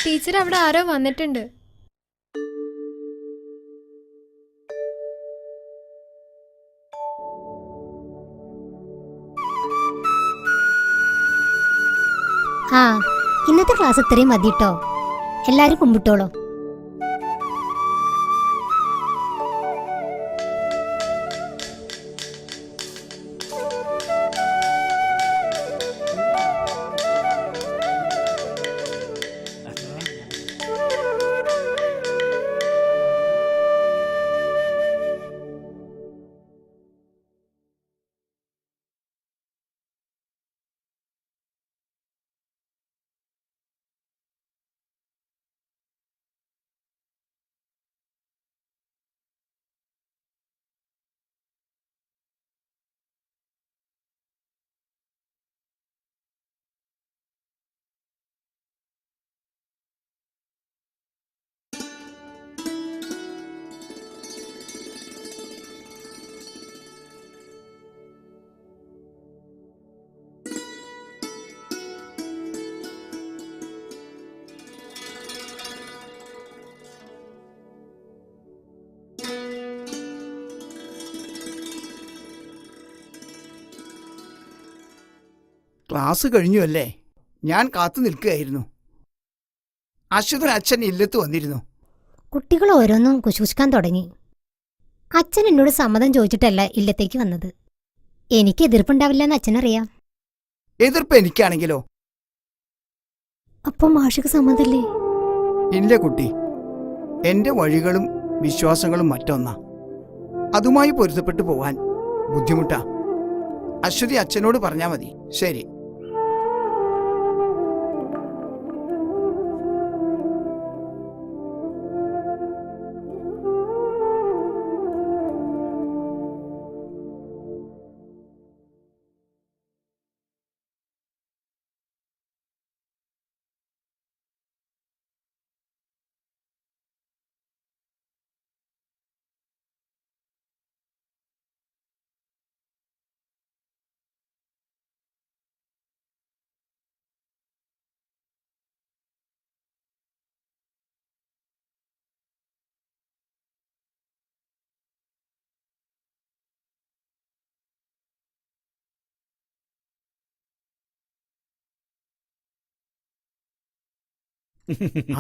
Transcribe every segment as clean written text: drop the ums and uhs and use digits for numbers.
Teacher അവിടെ ആരോ വന്നിട്ടുണ്ട്. ആ, ഇന്നത്തെ ക്ലാസ് ഇത്രയും മതി കേട്ടോ. എല്ലാരും കുമ്പിട്ടോളൂ. ക്ലാസ് കഴിഞ്ഞു അല്ലേ? ഞാൻ കാത്തു നിൽക്കുകയായിരുന്നു. അശ്വതൻ അച്ഛൻ ഇല്ലത്ത് വന്നിരുന്നു. കുട്ടികൾ ഓരോന്നും കുശൂഷിക്കാൻ തുടങ്ങി. അച്ഛൻ എന്നോട് സമ്മതം ചോദിച്ചിട്ടല്ല ഇല്ലത്തേക്ക് വന്നത്. എനിക്ക് എതിർപ്പുണ്ടാവില്ലെന്ന് അച്ഛനറിയാം. എതിർപ്പ് എനിക്കാണെങ്കിലോ? അപ്പം മാഷിക്ക് സമ്മതല്ലേ? ഇല്ല കുട്ടി, എന്റെ വഴികളും വിശ്വാസങ്ങളും മറ്റൊന്നാ. അതുമായി പൊരുത്തപ്പെട്ടു പോവാൻ ബുദ്ധിമുട്ടാ. അശ്വതി അച്ഛനോട് പറഞ്ഞാ മതി. ശരി.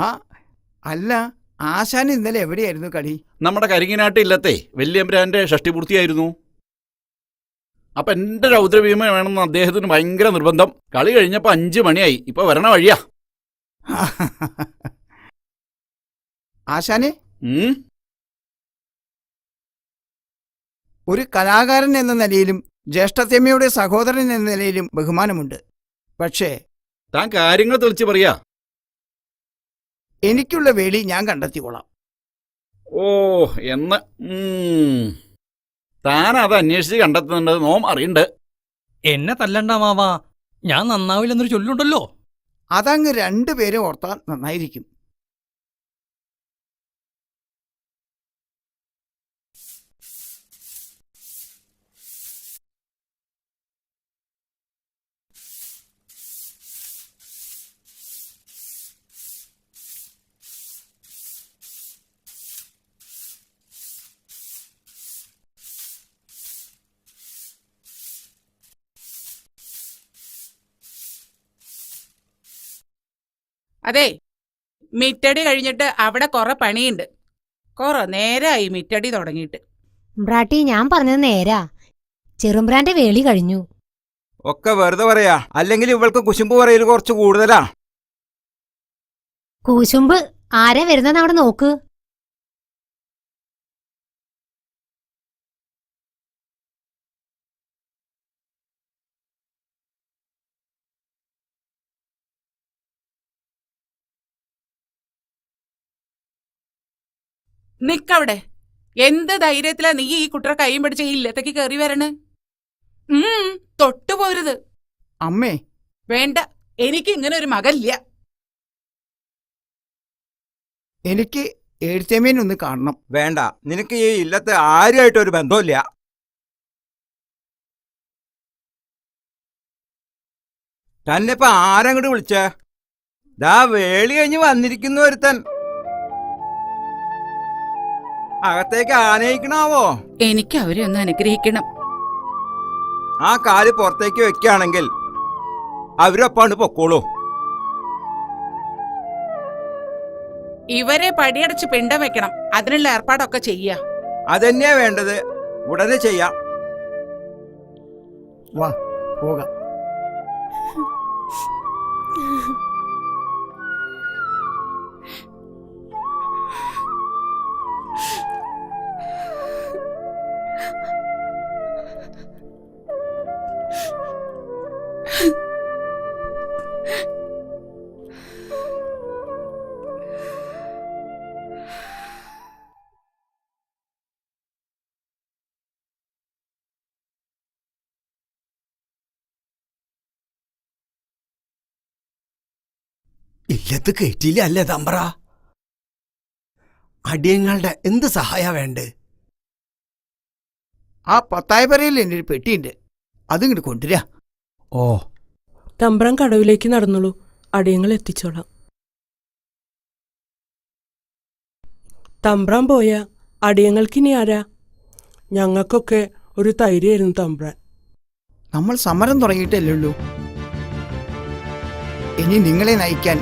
ആ അല്ല, ആശാൻ ഇന്നലെ എവിടെയായിരുന്നു കളി? നമ്മുടെ കരിങ്ങിനാട്ട് ഇല്ലത്തെ വല്യമ്പരാന്റെ ഷഷ്ടിപൂർത്തിയായിരുന്നു. അപ്പൊ എന്റെ രൗദ്രഭീമ വേണമെന്ന് അദ്ദേഹത്തിന് ഭയങ്കര നിർബന്ധം. കളി കഴിഞ്ഞപ്പോ 5 മണിയായി. ഇപ്പൊ വരണ വഴിയാ. ആശാനെ, ഒരു കലാകാരൻ എന്ന നിലയിലും ജ്യേഷ്ഠത്തമ്മയുടെ സഹോദരൻ എന്ന നിലയിലും ബഹുമാനമുണ്ട്. പക്ഷേ താൻ കാര്യങ്ങൾ തെളിച്ച് പറയാ. എനിക്കുള്ള വേളി ഞാൻ കണ്ടെത്തിക്കൊള്ളാം. ഓ എന്ന് താൻ അത് അന്വേഷിച്ച് കണ്ടെത്തുന്നുണ്ട്. നോം അറിയണ്ട്. എന്നെ തല്ലണ്ട മാവാ, ഞാൻ നന്നാവില്ലെന്നൊരു ചൊല്ലുണ്ടല്ലോ. അതങ്ങ് രണ്ടുപേരും ഓർത്താൽ നന്നായിരിക്കും. അതെ, മിറ്റടി കഴിഞ്ഞിട്ട് അവിടെ കുറെ പണിയുണ്ട്. കുറെ നേരമായി മിറ്റടി തുടങ്ങിയിട്ട്. ബ്രാട്ടി, ഞാൻ പറഞ്ഞത് നേരാ. ചെറുമ്പ്രാന്റെ വേളി കഴിഞ്ഞു. ഒക്കെ വെറുതെ പറയാ, അല്ലെങ്കിൽ ഇവൾക്ക് കുശുമ്പ് പറയൽ കുറച്ച് കൂടുതലാ. കൂശുമ്പ് ആരാ വരുന്നെന്ന് അവിടെ നോക്ക്. നിക്കവിടെ. എന്ത് ധൈര്യത്തിലാ നീ ഈ കുട്ടറെ കൈയും പിടിച്ച് ഈ ഇല്ലത്തേക്ക് കയറി വരണ്? തൊട്ടുപോരുത്. അമ്മേ, വേണ്ട, എനിക്ക് ഇങ്ങനെ ഒരു മകനില്ല. എനിക്ക് എഴുത്തേമേനൊന്ന് കാണണം. വേണ്ട, നിനക്ക് ഈ ഇല്ലത്തെ ആരുമായിട്ടൊരു ബന്ധമില്ല. തന്നെ ഇപ്പൊ ആരങ്ങോട്ട് വിളിച്ചേ? ദാ വേളി കഴിഞ്ഞ് വന്നിരിക്കുന്ന ഒരുത്തൻ. അകത്തേക്ക് ആനയിക്കണാവോ? എനിക്ക് അവരെ ഒന്ന് അനുഗ്രഹിക്കണം. ആ കാല് പുറത്തേക്ക് വെക്കുകയാണെങ്കിൽ അവരൊപ്പാണ്ട് പൊക്കോളൂ. ഇവരെ പടിയടച്ച് പിണ്ടം വെക്കണം. അതിനുള്ള ഏർപ്പാടൊക്കെ ചെയ്യാ. അതന്നെയാ വേണ്ടത്. ഉടനെ ചെയ്യാം. വാ പോകാം. ഇല്ലത്ത് കയറ്റിയില്ല അല്ലേ തമ്പ്ര? അടിയങ്ങളുടെ എന്ത് സഹായ വേണ്ടേ? ആ പത്തായപ്പരയിൽ എൻ്റെ ഒരു പെട്ടിയുണ്ട്, അതിങ്ങോട്ട് കൊണ്ടുവരാ. ഓ, തമ്പ്രാൻ കടവിലേക്ക് നടന്നോളൂ, അടിയങ്ങൾ എത്തിച്ചോളാം. തമ്പ്രാൻ പോയാ അടിയങ്ങൾക്കിനി ആരാ? ഞങ്ങൾക്കൊക്കെ ഒരു തൈരായിരുന്നു തമ്പ്രാൻ. നമ്മൾ സമരം തുടങ്ങിയിട്ടല്ലേ ഉള്ളൂ. ഇനി നിങ്ങളെ നയിക്കാൻ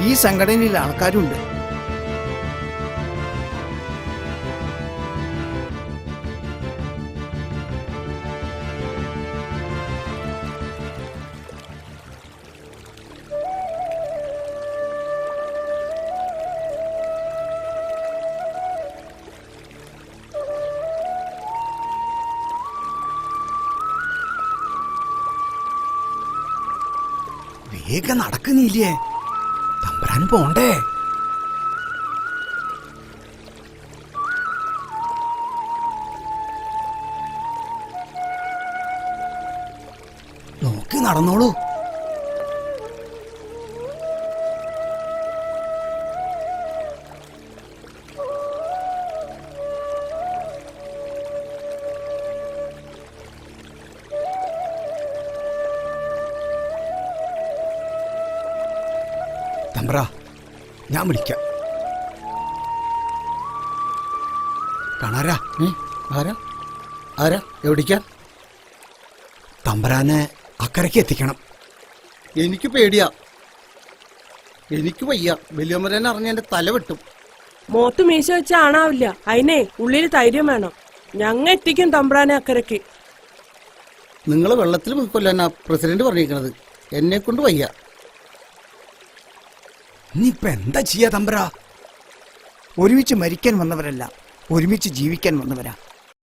ഈ സംഘടനയിൽ ആൾക്കാരുണ്ട്. വേഗം നടക്കുന്നില്ലേ? തമ്പ്രാന് പോണ്ടേ? നോക്കി നടന്നോളൂ. തമ്പ്ര, ഞാൻ വിളിക്കാം. കാണാരാ? ആരാ ആരാ എവിടേക്കാ? തമ്പ്രാനെ അക്കരയ്ക്ക് എത്തിക്കണം. എനിക്ക് പേടിയാ, എനിക്ക് വയ്യ. വലിയമ്മരൻ അറിഞ്ഞ എന്റെ തല വെട്ടും. മോത്ത് മീശ വെച്ച ആണാവില്ല, അതിനെ ഉള്ളിൽ ധൈര്യം വേണം. ഞങ്ങ എത്തിക്കും തമ്പ്രാനെ അക്കരയ്ക്ക്. നിങ്ങൾ വെള്ളത്തിൽ മുക്കൊല്ലാനാ പ്രസിഡന്റ് പറഞ്ഞിരിക്കണത്. എന്നെ കൊണ്ട് വയ്യ. ഇനിയിപ്പൊ എന്താ ചെയ്യാ തമ്പ്ര? ഒരുമിച്ച് മരിക്കാൻ വന്നവരല്ല, ഒരുമിച്ച് ജീവിക്കാൻ വന്നവരാ.